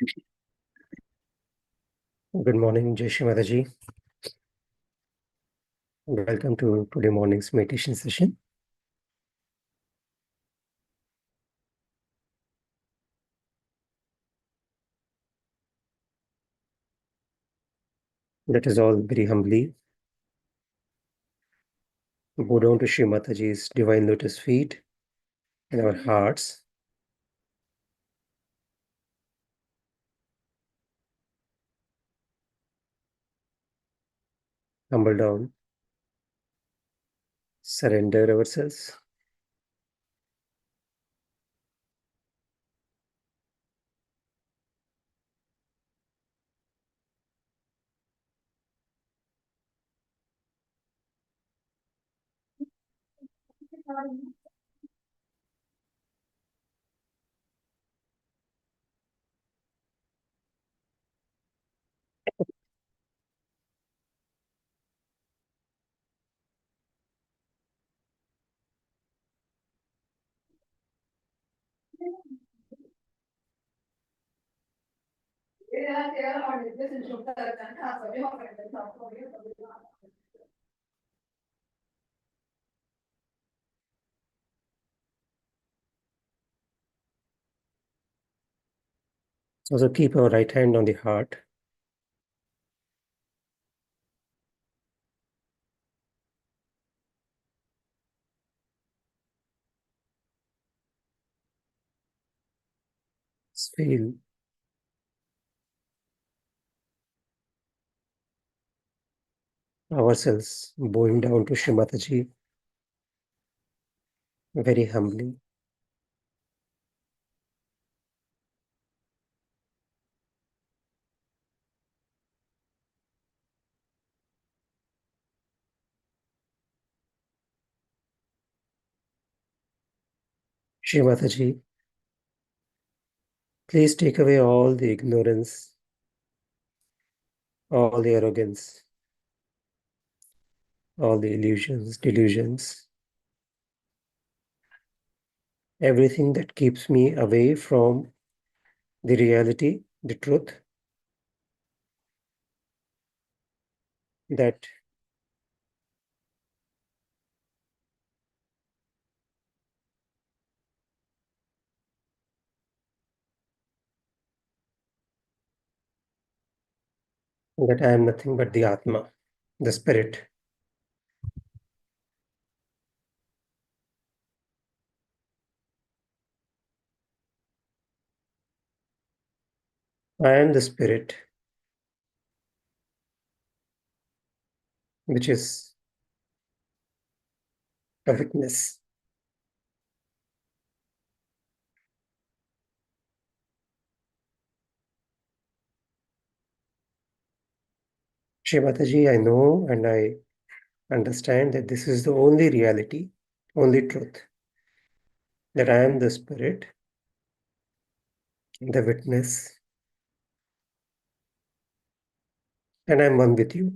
Good morning, Jai Shri Mataji. Welcome to today morning's meditation session. Let us all very humbly bow down to Shri Mataji's divine lotus feet in our hearts. Humble down, surrender ourselves. Also keep our right hand on the heart. Feel ourselves bowing down to Shri Mataji very humbly. Shri Mataji, please take away all the ignorance, all the arrogance, all the illusions, delusions, everything that keeps me away from the reality, the truth that that I am nothing but the Atma, the spirit. I am the spirit, which is a witness. Shri Mataji, I know and I understand that this is the only reality, only truth, that I am the spirit, the witness, and I am one with you.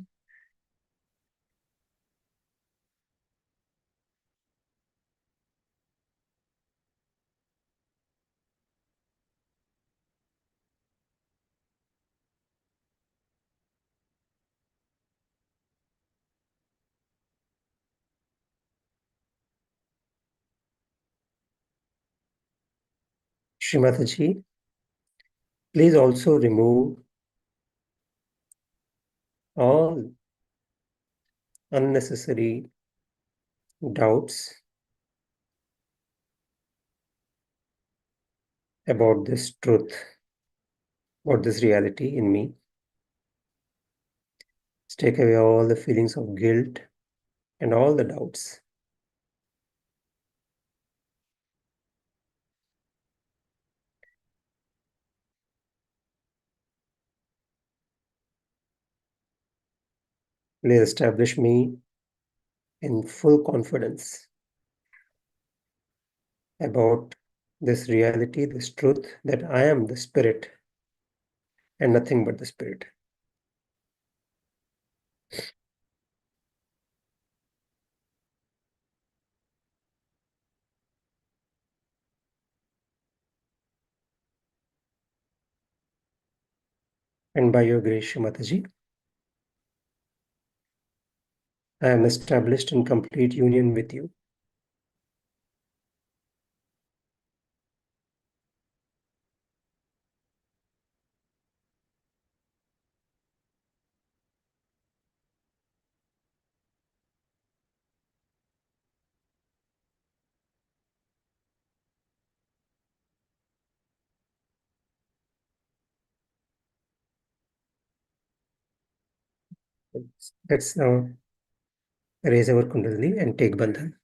Shri Mataji, please also remove all unnecessary doubts about this truth, about this reality in me. Take away all the feelings of guilt and all the doubts. Please establish me in full confidence about this reality, this truth, that I am the spirit and nothing but the spirit. And by your grace, Mataji, I am established in complete union with you. Let's now raise our Kundalini and take Bandhan.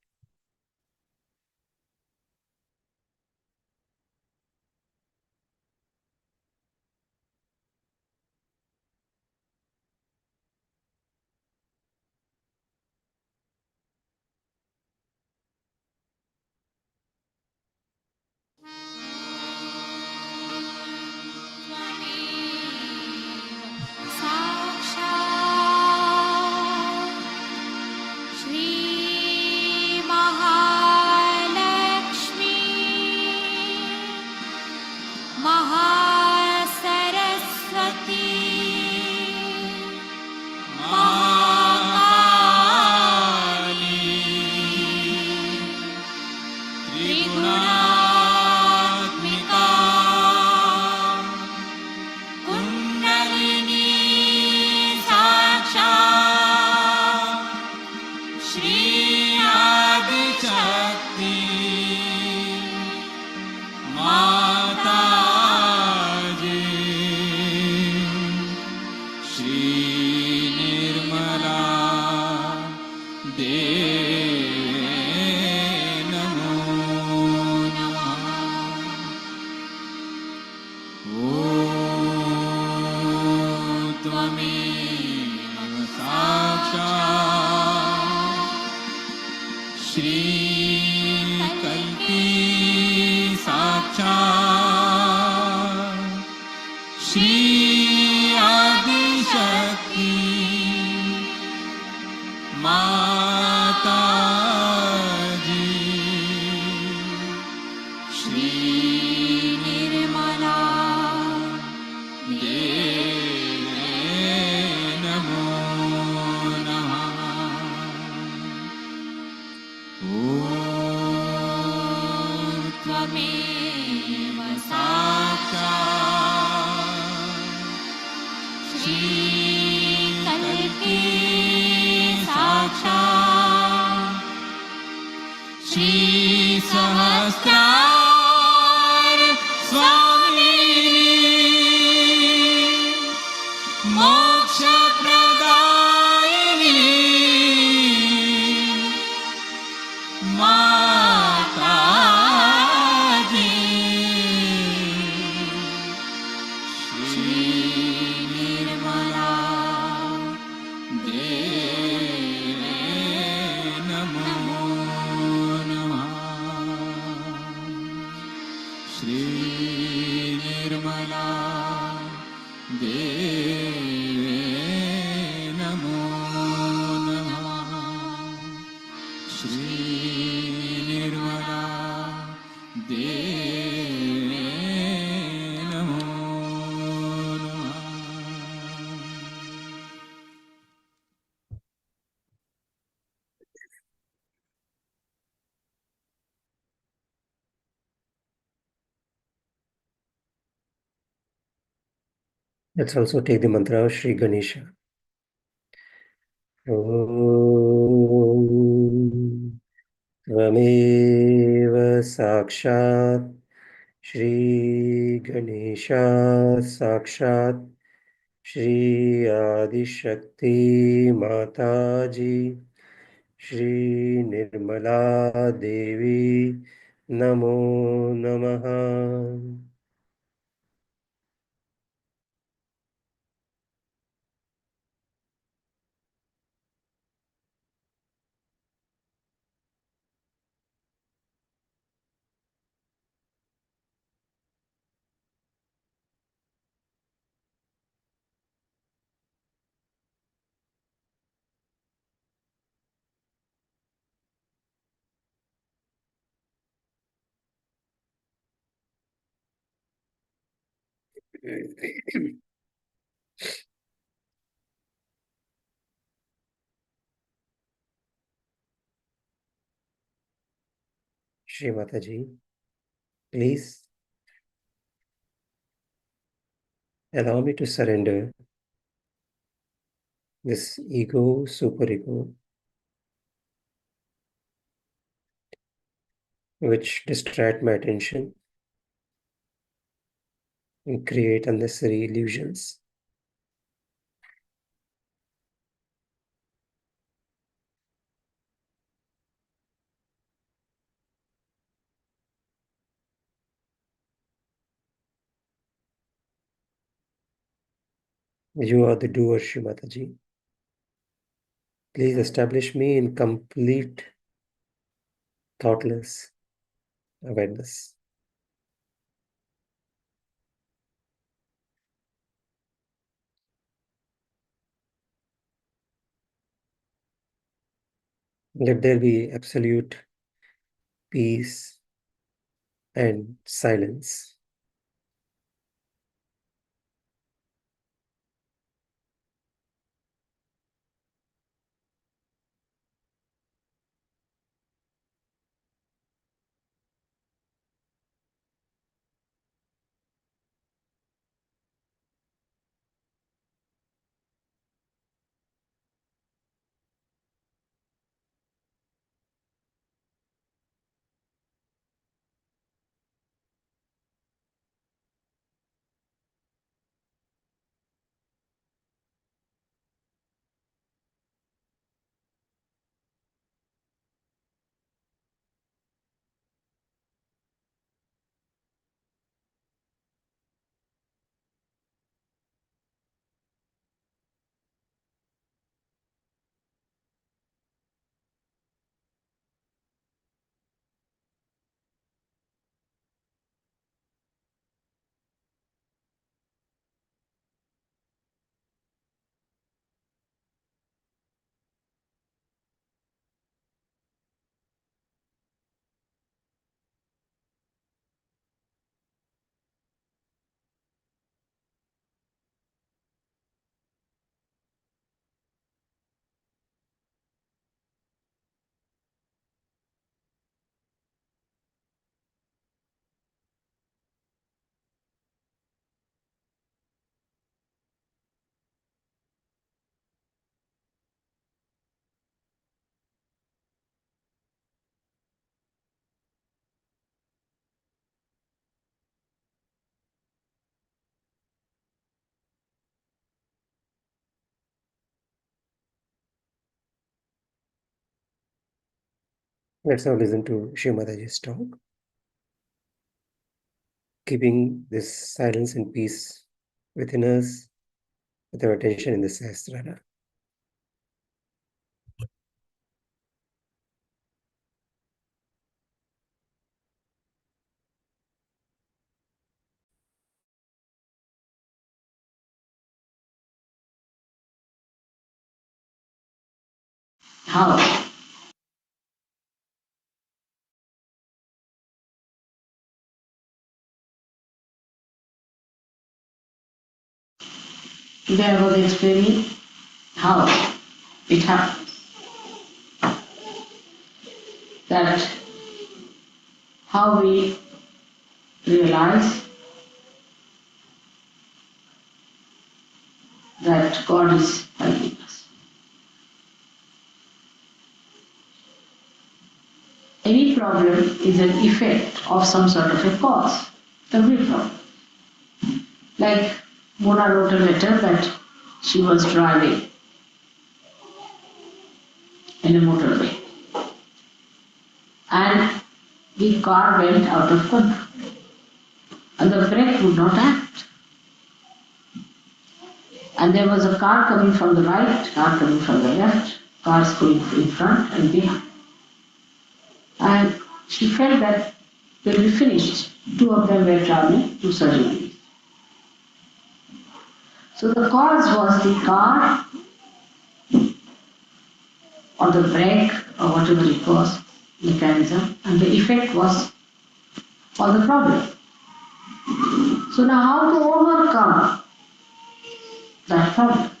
Let's also take the mantra of Sri Ganesha. Om Tvameva Sakshat Shri Ganesha Sakshat Shri Adi Shakti Mataji Shri Nirmala Devi Namo Namaha. Shri Mataji, please allow me to surrender this ego, superego, which distract my attention and create unnecessary illusions. You are the doer, Shri Mataji. Please establish me in complete thoughtless awareness. Let there be absolute peace and silence. Let's now listen to Shri Mataji's talk, keeping this silence and peace within us with our attention in the Sahasrara. How? Today I was explaining how it happens that how we realize that God is helping us. Any problem is an effect of some sort of a cause. Every problem. Like Mona wrote a letter that she was driving in a motorway and the car went out of control and the brake would not act. And there was a car coming from the right, car coming from the left, cars going in front and behind. And she felt that they will be finished. Two of them were traveling to surgery. So the cause was the car or the brake or whatever it was, mechanism, and the effect was for the problem. So now how to overcome that problem?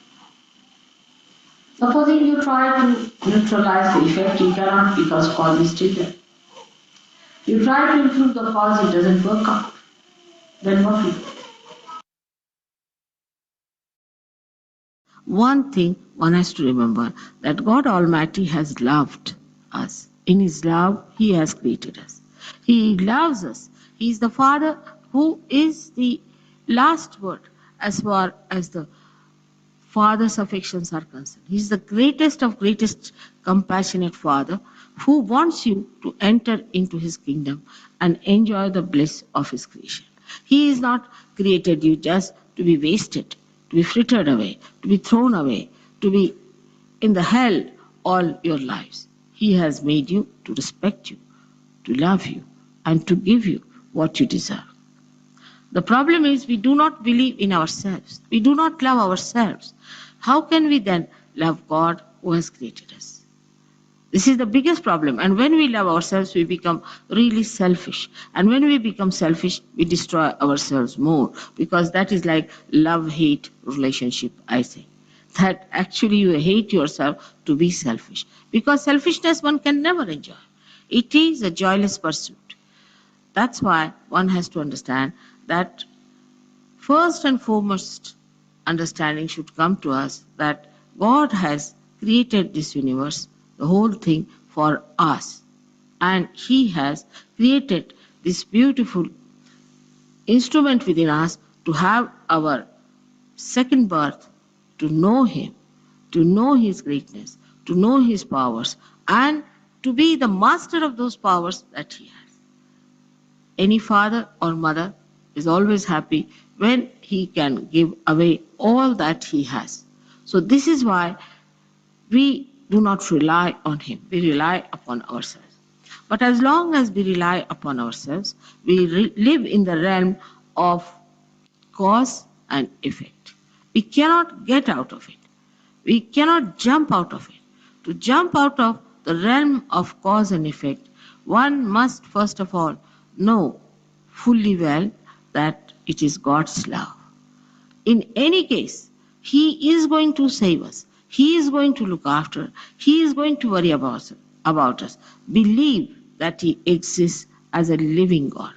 Supposing you try to neutralize the effect, you cannot because cause is still there. You try to improve the cause, it doesn't work out. Then what will you do? One thing one has to remember, that God Almighty has loved us. In His love, He has created us. He loves us. He is the Father who is the last word as far as the Father's affections are concerned. He is the greatest of greatest compassionate Father who wants you to enter into His kingdom and enjoy the bliss of His creation. He has not created you just to be wasted, to be frittered away, to be thrown away, to be in the hell all your lives. He has made you to respect you, to love you, and to give you what you deserve. The problem is we do not believe in ourselves. We do not love ourselves. How can we then love God who has created us? This is the biggest problem. And when we love ourselves, we become really selfish. And when we become selfish, we destroy ourselves more, because that is like love-hate relationship, I say. That actually you hate yourself to be selfish. Because selfishness one can never enjoy. It is a joyless pursuit. That's why one has to understand that first and foremost understanding should come to us that God has created this universe, the whole thing, for us. And He has created this beautiful instrument within us to have our second birth, to know Him, to know His greatness, to know His powers, and to be the master of those powers that He has. Any father or mother is always happy when he can give away all that he has. So this is why we do not rely on him. We rely upon ourselves. But as long as we rely upon ourselves, we live in the realm of cause and effect. We cannot get out of it. We cannot jump out of it. To jump out of the realm of cause and effect, one must first of all know fully well that it is God's love. In any case, He is going to save us. He is going to look after. He is going to worry about us. Believe that He exists as a living God.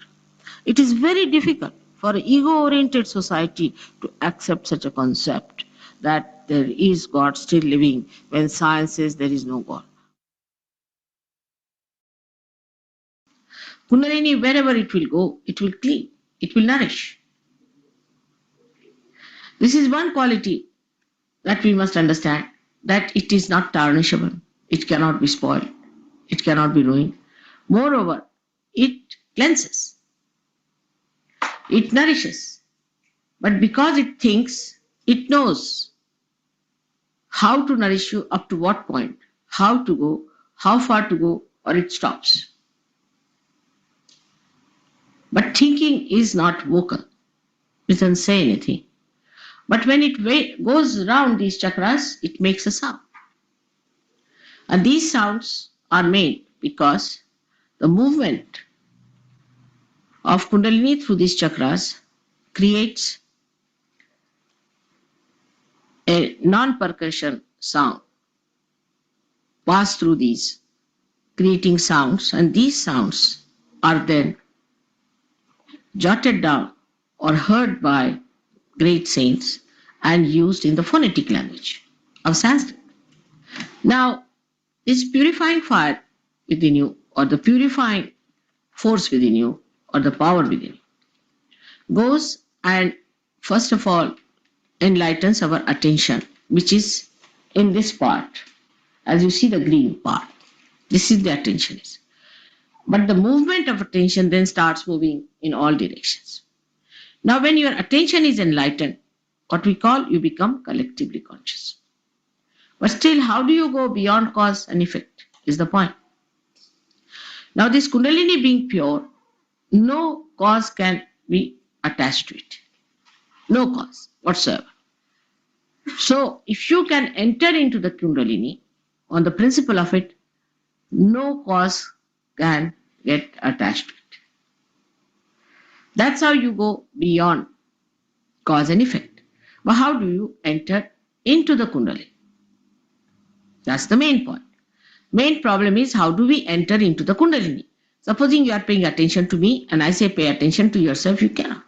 It is very difficult for an ego-oriented society to accept such a concept that there is God still living when science says there is no God. Kundalini, wherever it will go, it will clean, it will nourish. This is one quality that we must understand, that it is not tarnishable, it cannot be spoiled, it cannot be ruined. Moreover, it cleanses, it nourishes. But because it thinks, it knows how to nourish you up to what point, how to go, how far to go, or it stops. But thinking is not vocal, it doesn't say anything. But when it goes around these chakras, it makes a sound. And these sounds are made because the movement of Kundalini through these chakras creates a non-percussion sound pass through these, creating sounds, and these sounds are then jotted down or heard by great saints and used in the phonetic language of Sanskrit. Now, this purifying fire within you, or the purifying force within you, or the power within you, goes and first of all enlightens our attention, which is in this part. As you see the green part, this is the attention is. But the movement of attention then starts moving in all directions. Now, when your attention is enlightened, what we call, you become collectively conscious. But still, how do you go beyond cause and effect is the point. Now, this Kundalini being pure, no cause can be attached to it. No cause whatsoever. So, if you can enter into the Kundalini on the principle of it, no cause can get attached to it. That's how you go beyond cause and effect. But how do you enter into the Kundalini? That's the main point. Main problem is, how do we enter into the Kundalini? Supposing you are paying attention to me and I say pay attention to yourself, you cannot.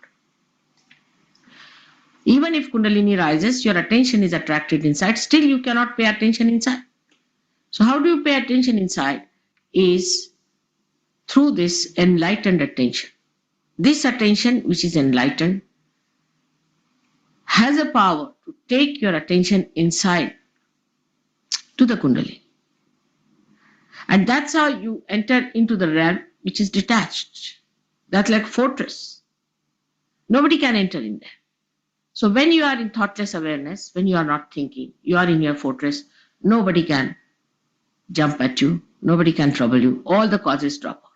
Even if Kundalini rises, your attention is attracted inside, still you cannot pay attention inside. So how do you pay attention inside? Is through this enlightened attention. This attention, which is enlightened, has a power to take your attention inside to the Kundalini. And that's how you enter into the realm which is detached. That's like fortress. Nobody can enter in there. So when you are in thoughtless awareness, when you are not thinking, you are in your fortress, nobody can jump at you, nobody can trouble you, all the causes drop out.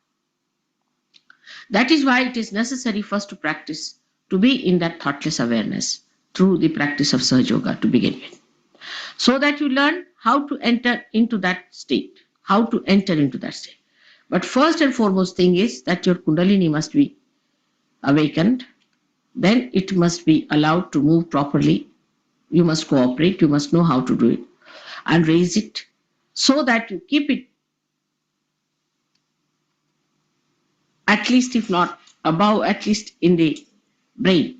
That is why it is necessary first to practice to be in that thoughtless awareness through the practice of Sahaja Yoga to begin with. So that you learn how to enter into that state, how to enter into that state. But first and foremost thing is that your Kundalini must be awakened, then it must be allowed to move properly. You must cooperate, you must know how to do it and raise it so that you keep it at least, if not above, at least in the brain.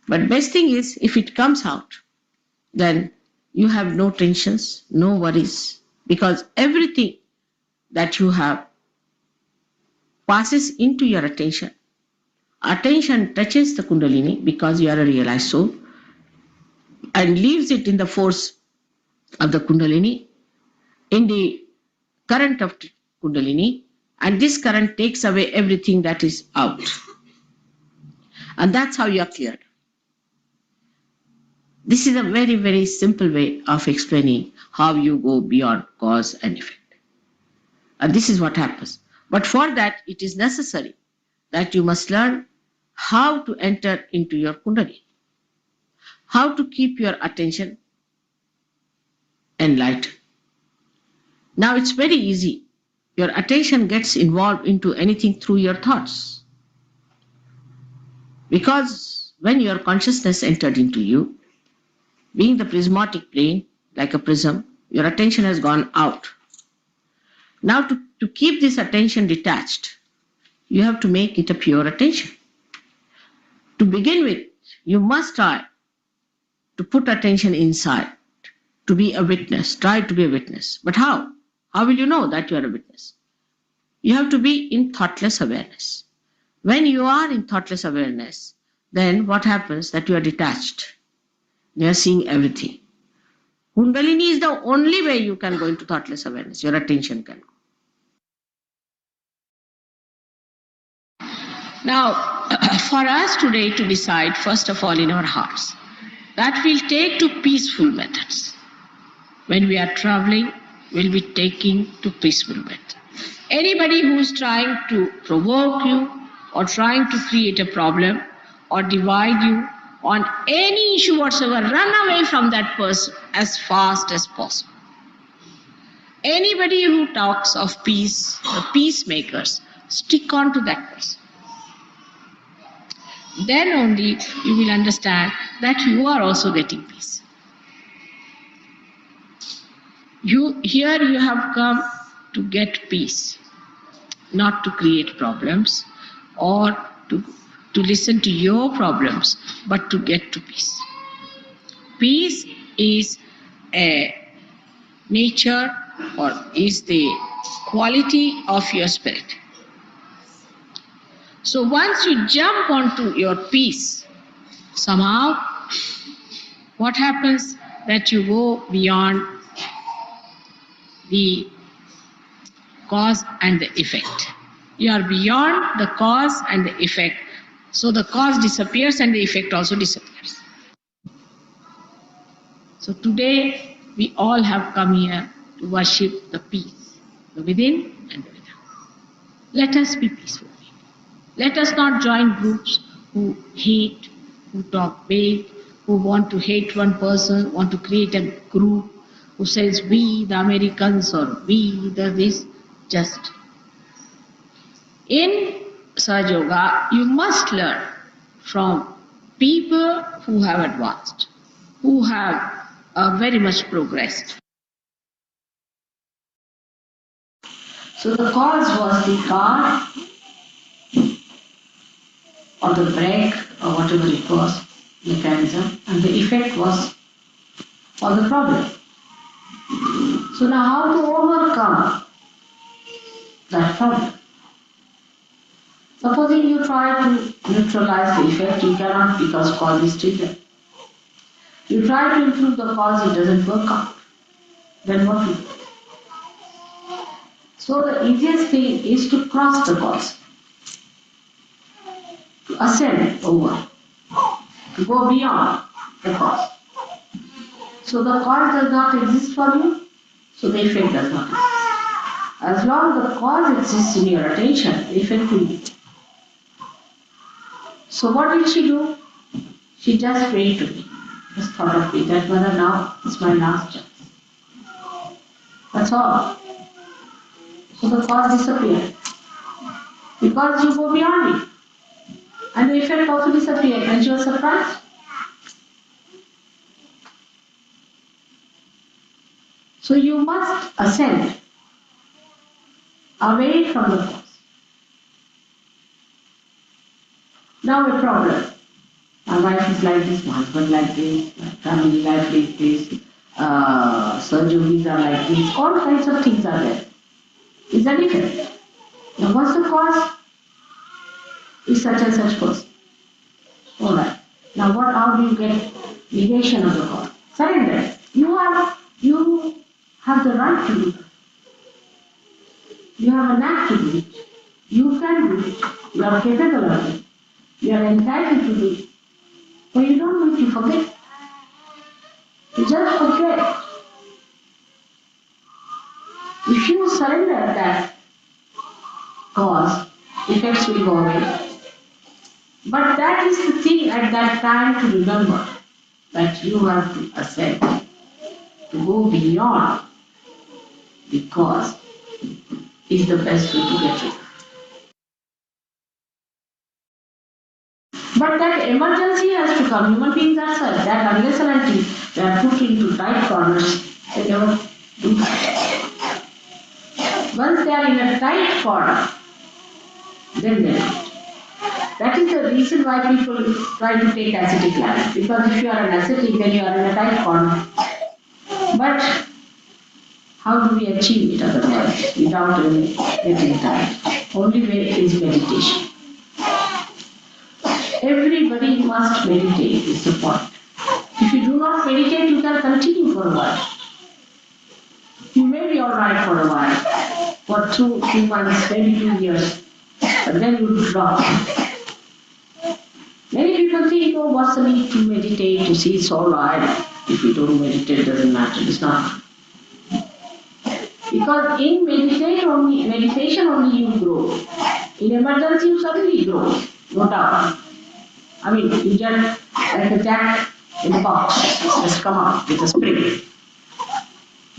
But best thing is if it comes out, then you have no tensions, no worries, because everything that you have passes into your attention. Attention touches the Kundalini because you are a realized soul and leaves it in the force of the Kundalini, in the current of Kundalini, and this current takes away everything that is out. And that's how you are cleared. This is a very, very simple way of explaining how you go beyond cause and effect. And this is what happens. But for that, it is necessary that you must learn how to enter into your Kundalini, how to keep your attention enlightened. Now it's very easy. Your attention gets involved into anything through your thoughts. Because when your consciousness entered into you, being the prismatic plane, like a prism, your attention has gone out. Now to keep this attention detached, you have to make it a pure attention. To begin with, you must try to put attention inside, to be a witness, try to be a witness. But how? How will you know that you are a witness? You have to be in thoughtless awareness. When you are in thoughtless awareness, then what happens? That you are detached. You are seeing everything. Kundalini is the only way you can go into thoughtless awareness. Your attention can go. Now, for us today to decide, first of all, in our hearts, that we'll take to peaceful methods. When we are traveling, we'll be taking to peaceful methods. Anybody who is trying to provoke you or trying to create a problem or divide you on any issue whatsoever, run away from that person as fast as possible. Anybody who talks of peace, the peacemakers, stick on to that person. Then only you will understand that you are also getting peace. Here you have come to get peace, not to create problems or to listen to your problems, but to get to peace. Peace is a nature or is the quality of your spirit. So once you jump onto your peace, somehow what happens? That you go beyond the cause and the effect. You are beyond the cause and the effect. So the cause disappears and the effect also disappears. So today we all have come here to worship the peace, the within and the without. Let us be peaceful. Let us not join groups who hate, who talk big, who want to hate one person, want to create a group who says we the Americans or we the this. Just in Sahaja Yoga, you must learn from people who have advanced, who have very much progressed. So the cause was the car or the brake or whatever it was, mechanism, and the effect was for the problem. So now how to overcome that problem? Supposing you try to neutralize the effect, you cannot because cause is triggered. You try to improve the cause, it doesn't work out. Then what to do? So the easiest thing is to cross the cause, to ascend over, to go beyond the cause. So the cause does not exist for you, so the effect does not exist. As long as the cause exists in your attention, the effect will be. So what did she do? She just prayed to me. Just thought of me that mother, now it's my last chance. That's all. So the cause disappeared. Because you go beyond it. And the effect also disappeared and she was surprised. So you must ascend away from the cause. Now a problem. My wife is like this, my husband like this, my family life like this, surgeries are like this, all kinds of things are there. Is that effect? Now what's the cause? Is such and such person. Alright. Now how do you get negation of the cause? Surrender. You have the right to do that. You have a knack to do it. You can do it. You are capable of it. You are entitled to do it. But you don't need to forget. You just forget. If you surrender that cause, effects will go away. But that is the thing at that time to remember, that you have to ascend, to go beyond, because is the best way to get rid. But that emergency has to come. Human beings are such that unless and until they are put into tight corners, they never do that. Once they are in a tight corner, then they do it. That is the reason why people try to take ascetic life. Because if you are an ascetic, then you are in a tight corner. But how do we achieve it otherwise without getting tired? Only way is meditation. Everybody must meditate, is the point. If you do not meditate, you can continue for a while. You may be alright for a while, for 2 months, maybe 2 years, but then you drop. Many people think, oh, what's the need to meditate? You see, it's alright. If you don't meditate, it doesn't matter. It's not. Because in meditation only you grow. In emergency, you suddenly grow. No doubt. I mean, you just like a jack in a box, just come out with a spring.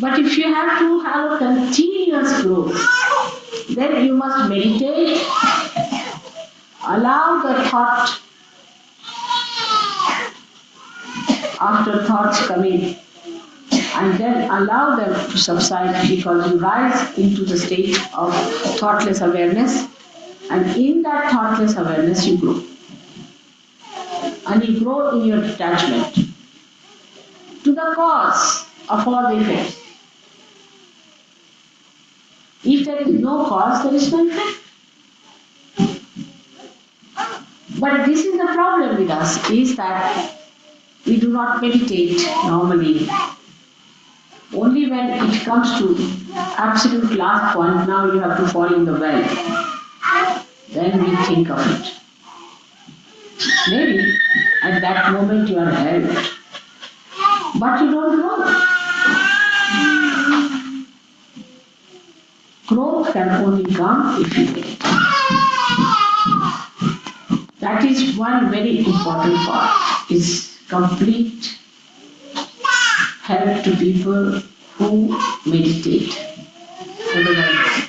But if you have to have a continuous growth, then you must meditate, allow the thought, after thoughts come in, and then allow them to subside, because you rise into the state of thoughtless awareness, and in that thoughtless awareness you grow. And you grow in your detachment to the cause of all the effects. If there is no cause, there is no effect. But this is the problem with us, is that we do not meditate normally. Only when it comes to absolute last point, now you have to fall in the well, then we think of it. Maybe at that moment you are held, but you don't know. Growth can only come if you meditate. That is one very important part, is complete help to people who meditate. Otherwise,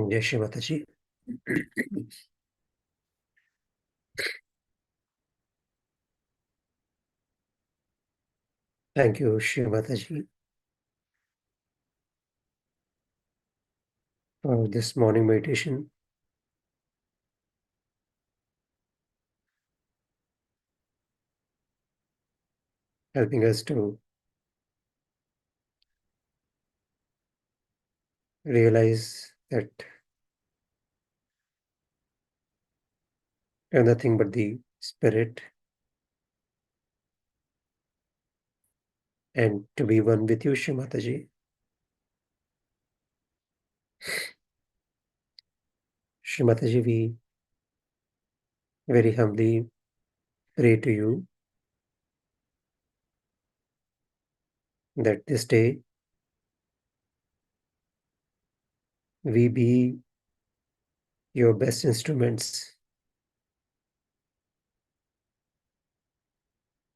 Jai Shri Mataji. Thank you, Shri Mataji, for this morning meditation. Helping us to realize that we are nothing but the spirit, and to be one with you, Shri Mataji. Shri Mataji, we very humbly pray to you that this day we be your best instruments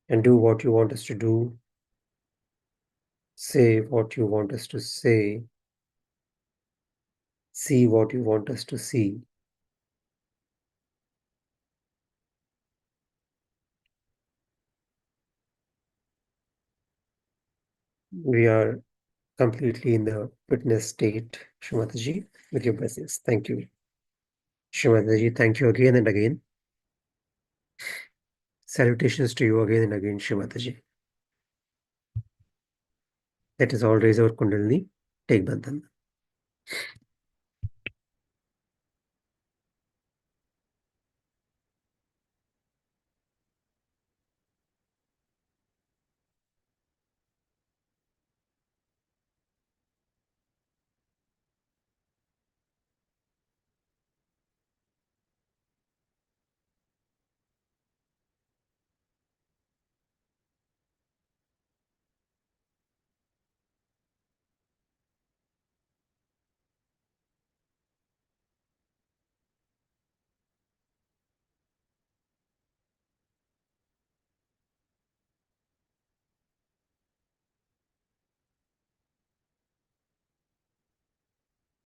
and do what you want us to do, say what you want us to say, see what you want us to see. We are completely in the witness state, Shri Mataji, with your blessings. Thank you. Shri Mataji, thank you again and again. Salutations to you again and again, Shri Mataji. Let us all raise our Kundalini. Take Bandhan.